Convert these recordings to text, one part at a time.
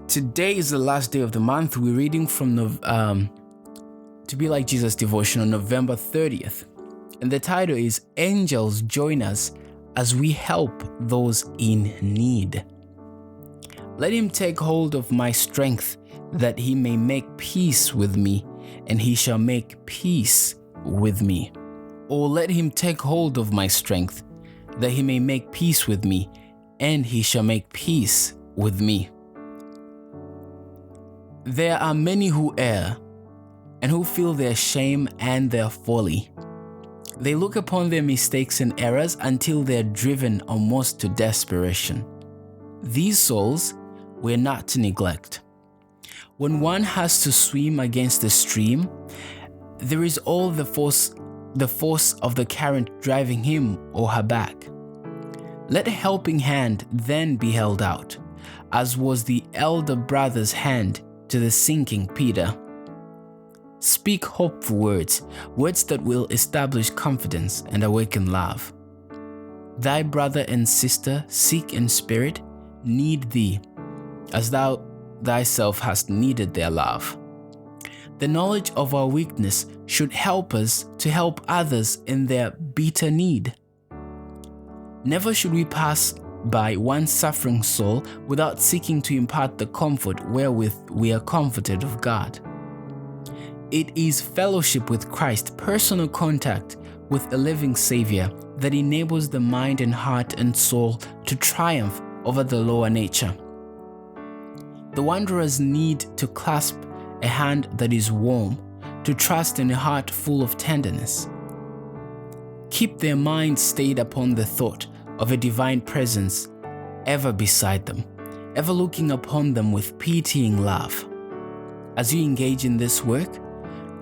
Today is the last day of the month. We're reading from the To Be Like Jesus devotion on November 30th. And the title is Angels Join Us as We Help Those in Need. Let him take hold of my strength, that he may make peace with me, and he shall make peace with me. Or let him take hold of my strength, that he may make peace with me, and he shall make peace with me. There are many who err, and who feel their shame and their folly. They look upon their mistakes and errors until they are driven almost to desperation. These souls we're not to neglect. When one has to swim against the stream, there is all the force of the current driving him or her back. Let a helping hand then be held out, as was the elder brother's hand to the sinking Peter. Speak hopeful words that will establish confidence and awaken love. Thy brother and sister, sick in spirit, need thee, as thou thyself hast needed their love. The knowledge of our weakness should help us to help others in their bitter need. Never should we pass by one suffering soul without seeking to impart the comfort wherewith we are comforted of God. It is fellowship with Christ, personal contact with a living Savior, that enables the mind and heart and soul to triumph over the lower nature. The wanderers need to clasp a hand that is warm, to trust in a heart full of tenderness. Keep their minds stayed upon the thought of a divine presence ever beside them, ever looking upon them with pitying love. As you engage in this work,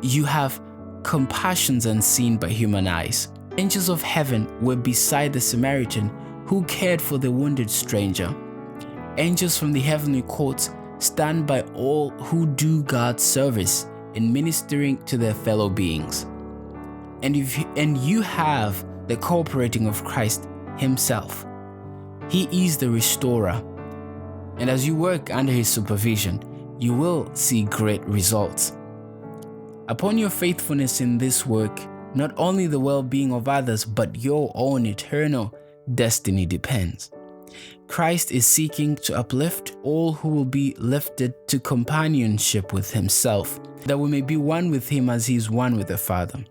you have compassions unseen by human eyes. Angels of heaven were beside the Samaritan who cared for the wounded stranger. Angels from the heavenly courts stand by all who do God's service in ministering to their fellow beings. And you have the cooperating of Christ himself. He is the restorer. And as you work under his supervision, you will see great results. Upon your faithfulness in this work, not only the well-being of others, but your own eternal destiny depends. Christ is seeking to uplift all who will be lifted to companionship with himself, that we may be one with him as he is one with the Father.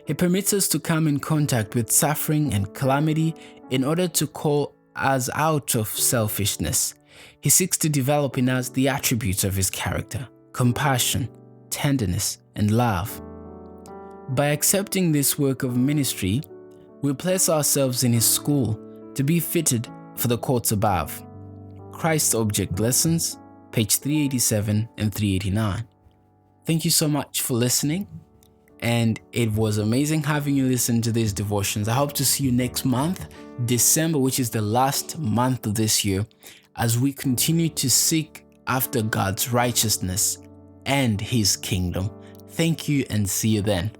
He permits us to come in contact with suffering and calamity in order to call us out of selfishness. He seeks to develop in us the attributes of his character: compassion, tenderness, and love. By accepting this work of ministry, we place ourselves in his school to be fitted for the courts above. Christ's Object Lessons, page 387 and 389. Thank you so much for listening, and it was amazing having you listen to these devotions. I hope to see you next month, December, which is the last month of this year, as we continue to seek after God's righteousness and his kingdom. Thank you, and see you then.